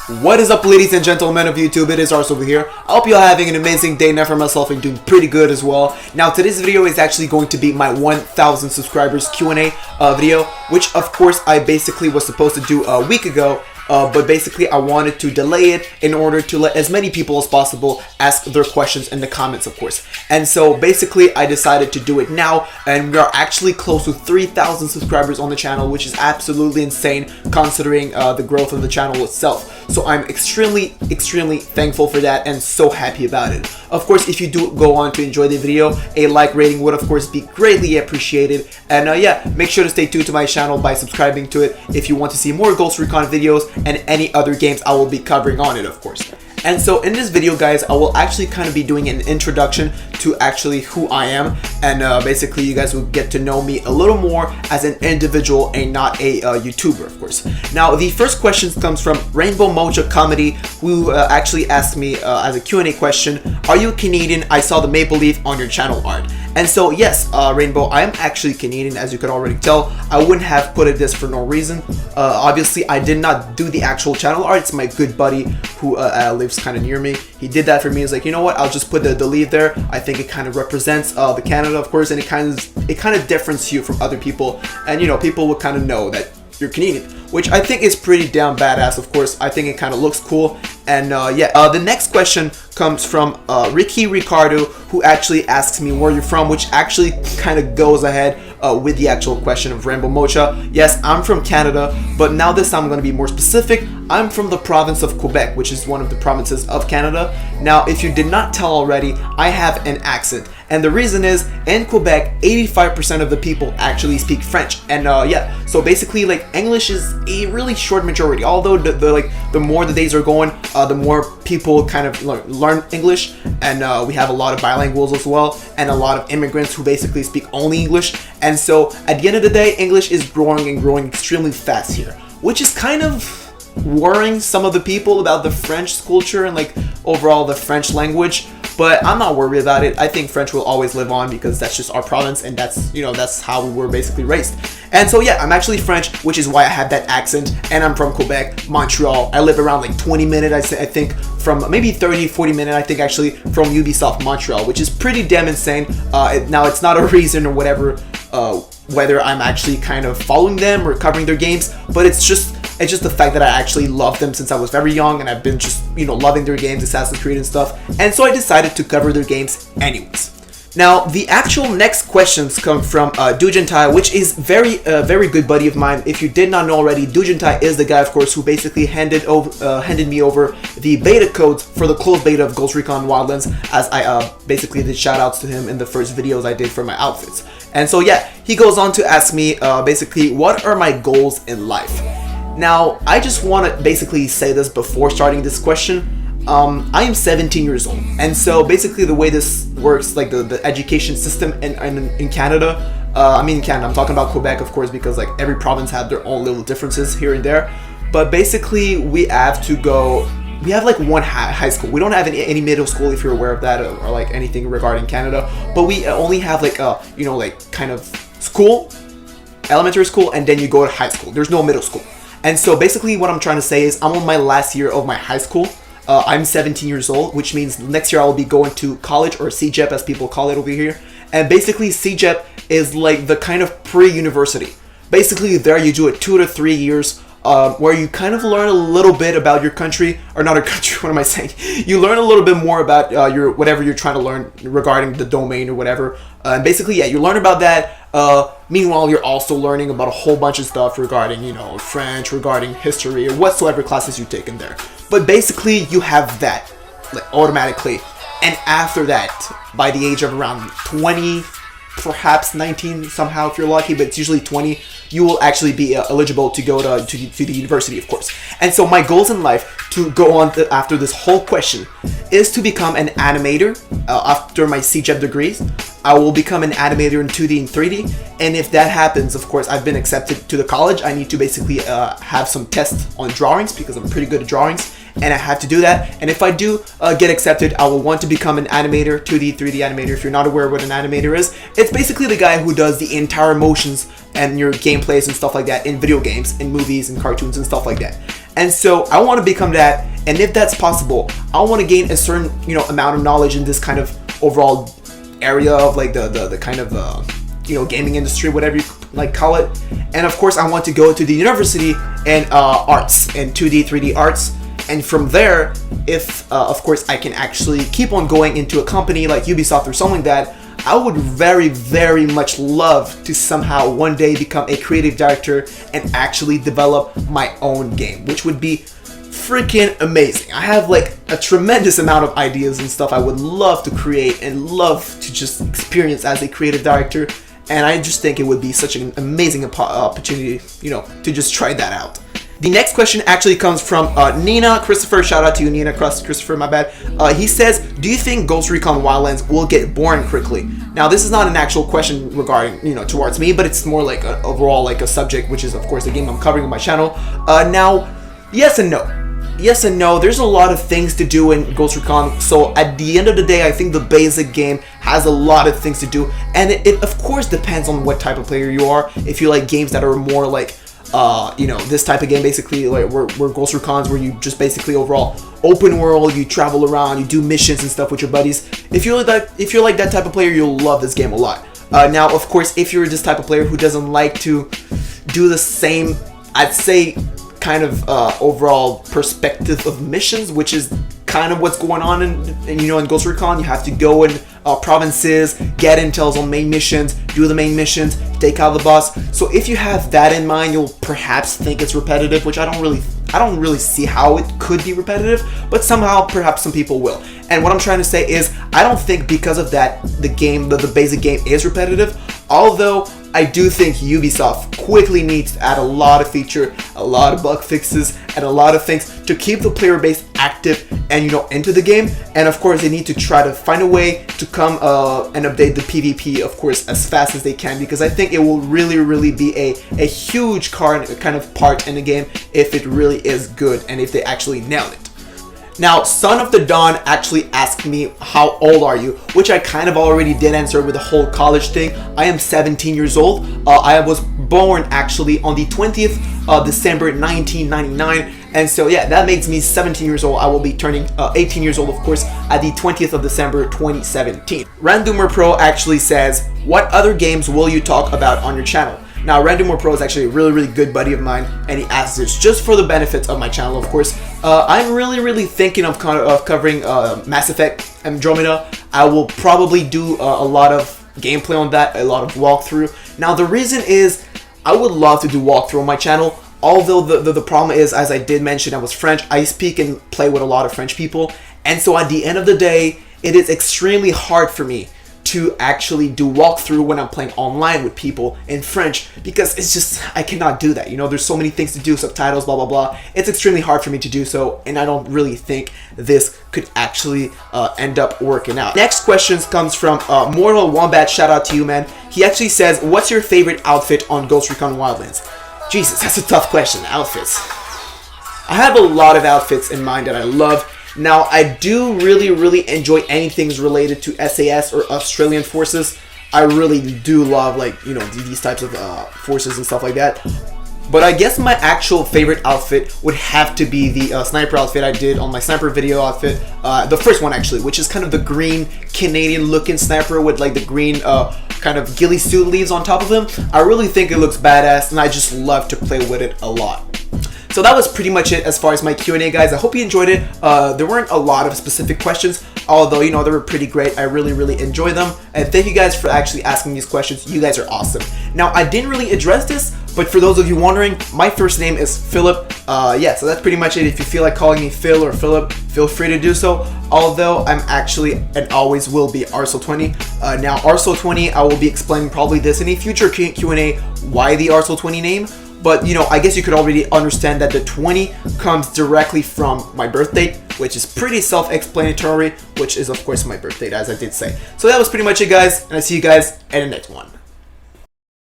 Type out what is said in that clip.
What is up, ladies and gentlemen of YouTube? It is Arso over here. I hope you're having an amazing day. Now for myself, and doing pretty good as well. Now today's video is actually going to be my 1,000 subscribers Q&A video, which of course I basically was supposed to do a week ago. But basically I wanted to delay it in order to let as many people as possible ask their questions in the comments, of course. And so basically I decided to do it now, and we are actually close to 3,000 subscribers on the channel, which is absolutely insane considering the growth of the channel itself. So I'm extremely thankful for that and so happy about it. Of course, if you do go on to enjoy the video, a like rating would of course be greatly appreciated. And yeah, make sure to stay tuned to my channel by subscribing to it if you want to see more Ghost Recon videos and any other games I will be covering on it, of course. And so in this video, guys, I will actually kind of be doing an introduction to actually who I am, and basically you guys will get to know me a little more as an individual and not a YouTuber, of course. Now the first question comes from Rainbow Mocha Comedy, who actually asked me as a Q&A question, are you Canadian? I saw the maple leaf on your channel art. And so yes, Rainbow, I am actually Canadian, as you could already tell. I wouldn't have put it this for no reason. Obviously I did not do the actual channel art. It's my good buddy who lives kind of near me. He did that for me. He's like, you know what, I'll just put the leaf there. I think it kind of represents the Canada, of course, and it kind of differentiates you from other people, and you know, people will kind of know that you're Canadian, which I think is pretty damn badass, of course. I think it kind of looks cool. And yeah, the next question comes from Ricky Ricardo, who actually asks me where you're from, which actually kind of goes ahead with the actual question of Rainbow Mocha. Yes, I'm from Canada, but now this time I'm going to be more specific. I'm from the province of Quebec, which is one of the provinces of Canada. Now, if you did not tell already, I have an accent. And the reason is, in Quebec, 85% of the people actually speak French. And yeah, so basically, like, English is a really short majority. Although the more the days are going, the more people kind of learn English, and we have a lot of bilinguals as well, and a lot of immigrants who basically speak only English. And so at the end of the day, English is growing and growing extremely fast here, which is kind of worrying some of the people about the French culture and like overall the French language. But I'm not worried about it. I think French will always live on because that's just our province, and that's, you know, that's how we were basically raised. And so yeah, I'm actually French, which is why I have that accent, and I'm from Quebec, Montreal. I live around like 20 minutes, I think, from maybe 30-40 minutes, I think, actually, from Ubisoft Montreal, which is pretty damn insane. Now, it's not a reason or whatever whether I'm actually kind of following them or covering their games, but it's just the fact that I actually love them since I was very young, and I've been just, you know, loving their games, Assassin's Creed and stuff, and so I decided to cover their games anyways. Now, the actual next questions come from Dujantai, which is very good buddy of mine. If you did not know already, Dujantai is the guy, of course, who basically handed me over the beta codes for the closed beta of Ghost Recon Wildlands, as I basically did shoutouts to him in the first videos I did for my outfits. And so yeah, he goes on to ask me basically, what are my goals in life? Now, I just want to basically say this before starting this question. I am 17 years old, and so basically the way this works, like the education system in Canada, I mean in Canada, I'm talking about Quebec, of course, because like every province have their own little differences here and there, but basically we have like one high school. We don't have any middle school, if you're aware of that, or like anything regarding Canada, but we only have like you know, like kind of school, elementary school, and then you go to high school. There's no middle school. And so basically what I'm trying to say is I'm on my last year of my high school. I'm 17 years old, which means next year I will be going to college, or CEGEP as people call it over here. And basically CEGEP is like the kind of pre-university. Basically there you do it 2 to 3 years where you kind of learn a little bit about your country, or not a country, what am I saying? You learn a little bit more about your whatever you're trying to learn regarding the domain or whatever. And basically, yeah, you learn about that. Meanwhile, you're also learning about a whole bunch of stuff regarding, you know, French, regarding history, or whatsoever classes you take in there. But basically, you have that, like, automatically. And after that, by the age of around 20, perhaps 19 somehow if you're lucky, but it's usually 20, you will actually be eligible to go to the university, of course. And so my goals in life, to go on after this whole question, is to become an animator. After my CEGEP degrees, I will become an animator in 2D and 3D, and if that happens, of course, I've been accepted to the college. I need to basically have some tests on drawings, because I'm pretty good at drawings, and I have to do that. And if I do get accepted, I will want to become an animator, 2D, 3D animator. If you're not aware of what an animator is, it's basically the guy who does the entire motions and your gameplays and stuff like that in video games, in movies and cartoons and stuff like that. And so I want to become that, and if that's possible, I want to gain a certain, you know, amount of knowledge in this kind of overall area of like the kind of you know, gaming industry, whatever you like call it. And of course I want to go to the university in arts, and 2D 3D arts, and from there, if of course I can actually keep on going into a company like Ubisoft or something like that, I would very much love to somehow one day become a creative director and actually develop my own game, which would be freaking amazing. I have like a tremendous amount of ideas and stuff I would love to create and love to just experience as a creative director, and I just think it would be such an amazing opportunity, you know, to just try that out. The next question actually comes from Nina Christopher. Shout out to you, Nina Christopher, my bad. He says, do you think Ghost Recon Wildlands will get boring quickly? Now, this is not an actual question regarding, you know, towards me, but it's more like an overall like a subject, which is of course the game I'm covering on my channel. Now, yes and no. Yes and no. There's a lot of things to do in Ghost Recon, so at the end of the day, I think the basic game has a lot of things to do, and it of course depends on what type of player you are. If you like games that are more like you know, this type of game, basically like where Ghost Recon's, where you just basically overall open world, you travel around, you do missions and stuff with your buddies. If you're like that type of player, you'll love this game a lot. Now, of course, if you're this type of player who doesn't like to do the same, I'd say, kind of overall perspective of missions, which is kind of what's going on in you know, in Ghost Recon. You have to go in provinces, get intels on main missions, do the main missions, take out the boss. So if you have that in mind, you'll perhaps think it's repetitive, which I don't really see how it could be repetitive, but somehow perhaps some people will. And what I'm trying to say is, I don't think because of that the basic game is repetitive, although I do think Ubisoft quickly needs to add a lot of feature, a lot of bug fixes, and a lot of things to keep the player base active and, you know, into the game. And of course they need to try to find a way to come and update the PvP, of course, as fast as they can, because I think it will really be a huge kind of part in the game if it really is good and if they actually nail it. Now, Son of the Dawn actually asked me, how old are you? Which I kind of already did answer with the whole college thing. I am 17 years old. I was born actually on the 20th of December 1999. And so yeah, that makes me 17 years old. I will be turning 18 years old, of course, at the 20th of December 2017. Randomer Pro actually says, what other games will you talk about on your channel? Now, Randomer Pro is actually a really good buddy of mine, and he asked this just for the benefits of my channel, of course. I'm really thinking of covering Mass Effect Andromeda. I will probably do a lot of gameplay on that, a lot of walkthrough. Now, the reason is, I would love to do walkthrough on my channel, although the problem is, as I did mention, I was French. I speak and play with a lot of French people, and so at the end of the day, it is extremely hard for me to actually do walkthrough when I'm playing online with people in French, because it's just, I cannot do that. You know, there's so many things to do, subtitles, blah blah. It's extremely hard for me to do so, and I don't really think this could actually end up working out. Next question comes from Mortal Wombat. Shout out to you, man. He actually says, what's your favorite outfit on Ghost Recon Wildlands? Jesus, that's a tough question. Outfits. I have a lot of outfits in mind that I love. Now, I do really enjoy anything related to SAS or Australian forces. I really do love, like, you know, these types of forces and stuff like that. But I guess my actual favorite outfit would have to be the sniper outfit I did on my sniper video outfit. The first one, actually, which is kind of the green Canadian looking sniper with like the green kind of ghillie suit leaves on top of him. I really think it looks badass, and I just love to play with it a lot. So that was pretty much it as far as my Q&A, guys. I hope you enjoyed it. There weren't a lot of specific questions, although, you know, they were pretty great. I really enjoyed them. And thank you guys for actually asking these questions. You guys are awesome. Now, I didn't really address this, but for those of you wondering, my first name is Philip. Yeah, so that's pretty much it. If you feel like calling me Phil or Philip, feel free to do so. Although I'm actually and always will be Arso20. Now, Arso20, I will be explaining probably this in a future Q&A, why the Arso20 name. But, you know, I guess you could already understand that the 20 comes directly from my birth date, which is pretty self-explanatory, which is, of course, my birth date, as I did say. So that was pretty much it, guys, and I'll see you guys in the next one.